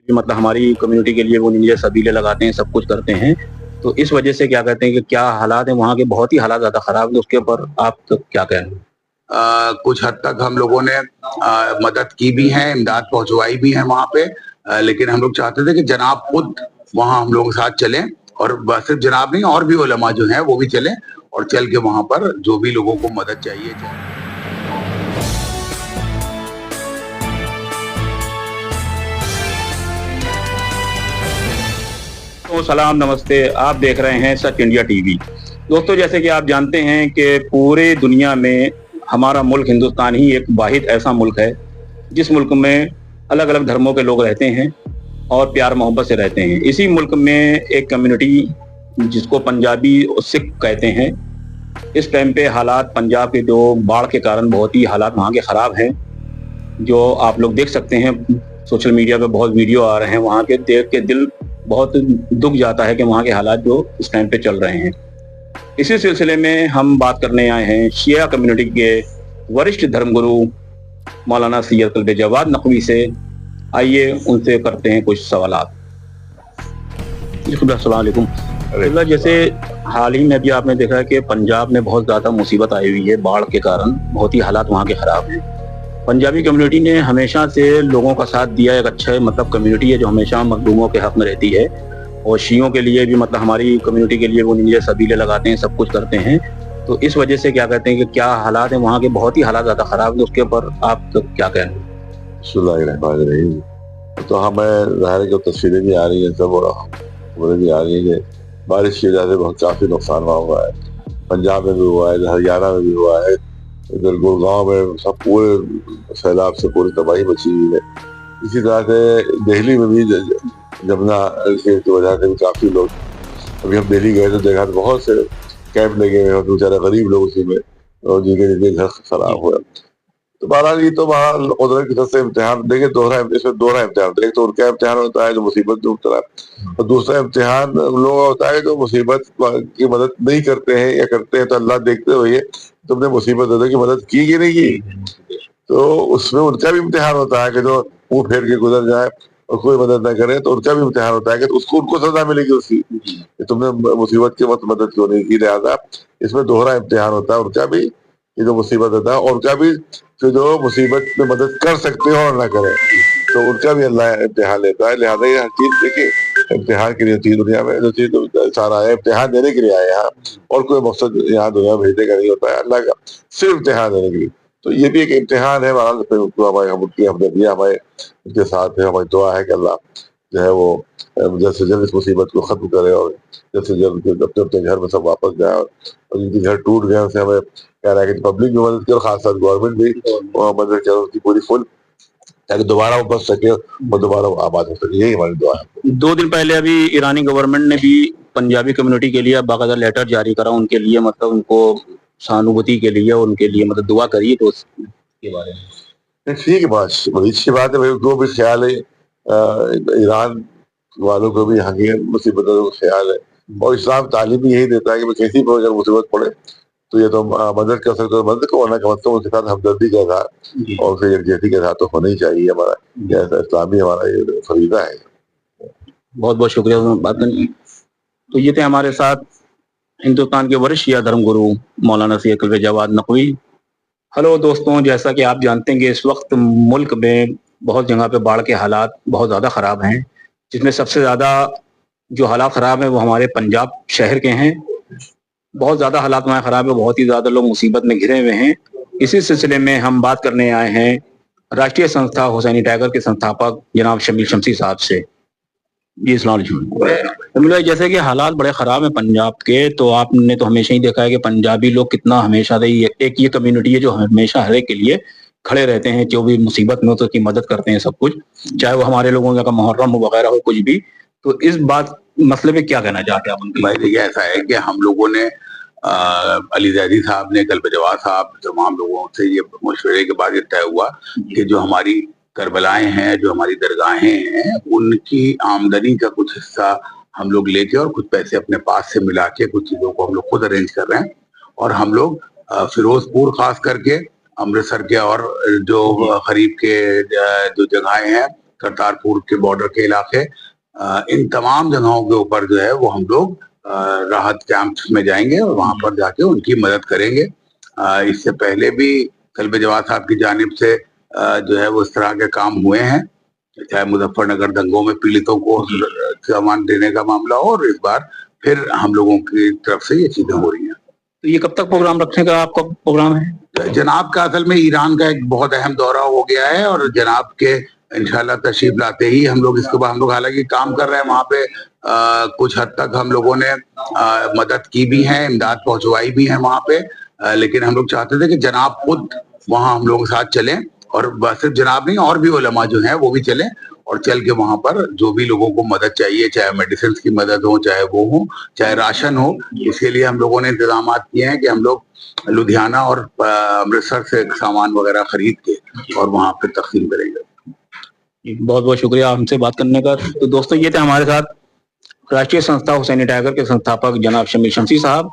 मतलब हमारी कम्युनिटी के लिए वो नीचे सबीले लगाते हैं, सब कुछ करते हैं। तो इस वजह से क्या कहते हैं कि क्या हालात हैं वहाँ के, बहुत ही हालात ज़्यादा ख़राब हैं। उसके ऊपर आप तो क्या कहें? कुछ हद तक हम लोगों ने मदद की भी है, इमदाद पहुंचवाई भी है वहाँ पे, लेकिन हम लोग चाहते थे कि जनाब खुद वहाँ हम लोगों के साथ चलें, और बस सिर्फ जनाब नहीं, और भी उलमा जो हैं वो भी चलें और चल के वहाँ पर जो भी लोगों को मदद चाहिए। तो सलाम, नमस्ते। आप देख रहे हैं सच इंडिया टीवी। दोस्तों, जैसे कि आप जानते हैं कि पूरे दुनिया में हमारा मुल्क हिंदुस्तान ही एक वाहिद ऐसा मुल्क है जिस मुल्क में अलग अलग धर्मों के लोग रहते हैं और प्यार मोहब्बत से रहते हैं। इसी मुल्क में एक कम्युनिटी जिसको पंजाबी और सिख कहते हैं, इस टाइम पे हालात पंजाब के जो बाढ़ के कारण बहुत ही हालात वहाँ के ख़राब हैं, जो आप लोग देख सकते हैं। सोशल मीडिया पे बहुत वीडियो आ रहे हैं, वहाँ के देख के दिल बहुत दुख जाता है कि वहाँ के हालात जो इस टाइम पे चल रहे हैं। इसी सिलसिले में हम बात करने आए हैं शिया कम्युनिटी के वरिष्ठ धर्मगुरु मौलाना सैयद कल्बे जवाद नकवी से। आइए उनसे करते हैं कुछ सवालात। अस्सलाम वालेकुम। जैसे हाल ही में भी आपने देखा है कि पंजाब में बहुत ज़्यादा मुसीबत आई हुई है बाढ़ के कारण, बहुत ही हालात वहाँ के ख़राब हैं। पंजाबी कम्युनिटी ने हमेशा से लोगों का साथ दिया, एक अच्छा मतलब कम्युनिटी है जो हमेशा मजलूमों के हक में रहती है। और शियों के लिए भी मतलब हमारी कम्युनिटी के लिए वो नीचे सबीले लगाते हैं, सब कुछ करते हैं। तो इस वजह से क्या कहते हैं कि क्या हालात हैं वहाँ के, बहुत ही हालात ज़्यादा ख़राब हैं। उसके ऊपर आप तो क्या कहें? तो हमें ज़ाहिर की तस्वीरें भी आ रही हैं, सब और खबरें भी आ रही हैं कि बारिश की वजह से बहुत काफ़ी नुकसान वहाँ हुआ है। पंजाब में भी हुआ है, हरियाणा में भी हुआ है, इधर गुड़गांव में सब पूरे सैलाब से पूरी तबाही मची हुई है। इसी तरह से दिल्ली में भी जमुना की वजह से भी काफ़ी लोग, अभी हम दिल्ली गए तो देखा तो बहुत से कैंप लगे हुए हैं, बेचारे गरीब लोग उसी में, और जिनके घर खराब हुआ। तो बहरहाल ये तो बहरहाल कुदरत की तरफ से इम्तिहान, देखिए इसमें दोहरा इम्तिहान होता है। एक तो उनका इम्तिहान होता है जो मुसीबत में मुब्तला है, और दूसरा इम्तिहान उन लोगों का होता है जो मुसीबत की मदद नहीं करते हैं, या करते हैं तो अल्लाह देखते हुए तुमने मुसीबत की मदद की कि नहीं की। तो उसमें उनका भी इम्तिहान होता है कि जो मुंह फेर के गुजर जाए और कोई मदद न करे, तो उनका भी इम्तिहान होता है कि उसको उनको सजा मिलेगी उसकी, कि तुमने मुसीबत के वक्त मदद क्यों नहीं की। लिहाजा इसमें दोहरा इम्तिहान होता है उनका भी, ये जो मुसीबत होता है, और उनका भी जो मुसीबत में मदद कर सकते हो और ना करें, तो उनका भी अल्लाह इम्तिहान लेता है। लिहाजा ये हर चीज देखिए इम्तिहान के लिए चीज, दुनिया में जो चीज सारा है इम्तिहान देने के लिए आए यहाँ, और कोई मकसद यहाँ दुनिया भेजने का नहीं होता है अल्लाह का, सिर्फ इम्तिहान देने के लिए। तो ये भी एक इम्तिहान है। हमारे उनकी हमदर्दियाँ हमारे उनके साथ है। हमारी दुआ है कि अल्लाह जो है वो जल्द से जल्द इस मुसीबत को खत्म करे, और जल्द से जल्द अपने अपने घर में सब वापस जाए, और जिनके घर टूट गए उनसे हमें कह रहा है कि पब्लिक भी मदद करे, खास कर गवर्नमेंट भी मदद करे उनकी पूरी फुल, ताकि दोबारा वो बच सके और दोबारा वो आबाद हो सके। यही हमारी दुआ है। 2 दिन पहले अभी ईरानी गवर्नमेंट ने भी पंजाबी कम्युनिटी के लिए बाकायदा लेटर जारी करा, उनके लिए मतलब उनको सहानुभूति के लिए, उनके लिए मतलब दुआ करिए। तो उसके बारे में ठीक है, बात बड़ी अच्छी बात है भाई, उनको भी ख्याल है, ईरान वालों को भी यहाँ की मुसीबतों का ख्याल है, और इस्लाम तालीम भी यही देता है कि कैसी भी अगर मुसीबत पड़े तो ये तो मदद कर सकते हो, मदद को, वरना कम से कम उसके साथ हमदर्दी का था और उससे यकजहती के साथ तो होना ही चाहिए। हमारा इस्लामी हमारा ये फरीदा है। बहुत बहुत शुक्रिया बात करने। तो ये थे हमारे साथ हिंदुस्तान के वरिष्ठ शिया धर्मगुरु मौलाना सैयद कल्बे जवाद नकवी। हेलो दोस्तों, जैसा कि आप जानते हैं कि इस वक्त मुल्क में बहुत जगह पे बाढ़ के हालात बहुत ज़्यादा ख़राब हैं, जिसमें सबसे ज़्यादा जो हालात ख़राब हैं वो हमारे पंजाब शहर के हैं। बहुत ज़्यादा हालात वहाँ ख़राब है, बहुत ही ज़्यादा लोग मुसीबत में घिरे हुए हैं। इसी सिलसिले में हम बात करने आए हैं राष्ट्रीय संस्था हुसैनी टाइगर के संस्थापक जनाब शमील शमसी साहब से। जी अस्सलाम वालेकुम। जैसे कि हालात बड़े ख़राब हैं पंजाब के, तो आपने तो हमेशा ही देखा है कि पंजाबी लोग कितना हमेशा से एक ये कम्युनिटी है जो हमेशा हर एक के लिए खड़े रहते हैं, जो भी मुसीबत में हो तो उसकी मदद करते हैं, सब कुछ, चाहे वो हमारे लोगों का मुहर्रम वगैरह हो, कुछ भी। तो इस बात मसले पे क्या कहना चाहते हैं आप? भाई देखिए, ऐसा है कि हम लोगों ने अली जैदी साहब ने, कल्बे जवाद साहब, तमाम लोगों से ये मशवरे के बाद ये तय हुआ कि जो हमारी करबलाएं हैं, जो हमारी दरगाहें हैं, उनकी आमदनी का कुछ हिस्सा हम लोग लेके और कुछ पैसे अपने पास से मिला के कुछ चीजों को हम लोग खुद अरेंज कर रहे हैं। और हम लोग फिरोजपुर खास करके, अमृतसर के और जो करीब के जो जगहें हैं, करतारपुर के बॉर्डर के इलाके, इन तमाम जगहों के ऊपर जो है वो हम लोग राहत कैंप्स में जाएंगे और वहां पर जाके उनकी मदद करेंगे। इससे पहले भी कल्बे जवाद साहब की जानिब से जो है वो इस तरह के काम हुए हैं, चाहे मुजफ्फरनगर दंगों में पीड़ितों को सामान देने का मामला हो, और इस बार फिर हम लोगों की तरफ से ये चीजें हो रही हैं। तो ये कब तक प्रोग्राम रखने का आपका प्रोग्राम है? जनाब का असल में ईरान का एक बहुत अहम दौरा हो गया है, और जनाब के इंशाल्लाह तशरीफ लाते ही हम लोग इसके बाद हम लोग हालांकि काम कर रहे हैं वहां पे, कुछ हद तक हम लोगों ने मदद की भी है, इमदाद पहुंचवाई भी है वहां पे, लेकिन हम लोग चाहते थे कि जनाब खुद वहां हम लोगों के साथ चलें, और बस सिर्फ जनाब नहीं और भी उलमा जो हैं वो भी चलें, और चल के वहां पर जो भी लोगों को मदद चाहिए, चाहे मेडिसिन की मदद हो, चाहे वो हो, चाहे राशन हो, इसके लिए हम लोगों ने इंतजाम किए हैं कि हम लोग लुधियाना और अमृतसर से सामान वगैरह खरीद के और वहां पे तकसीम करेंगे। बहुत बहुत शुक्रिया हमसे बात करने का। तो दोस्तों, ये थे हमारे साथ राष्ट्रीय संस्था हुसैनी टाइगर के संस्थापक जनाब शमीर शमसी साहब।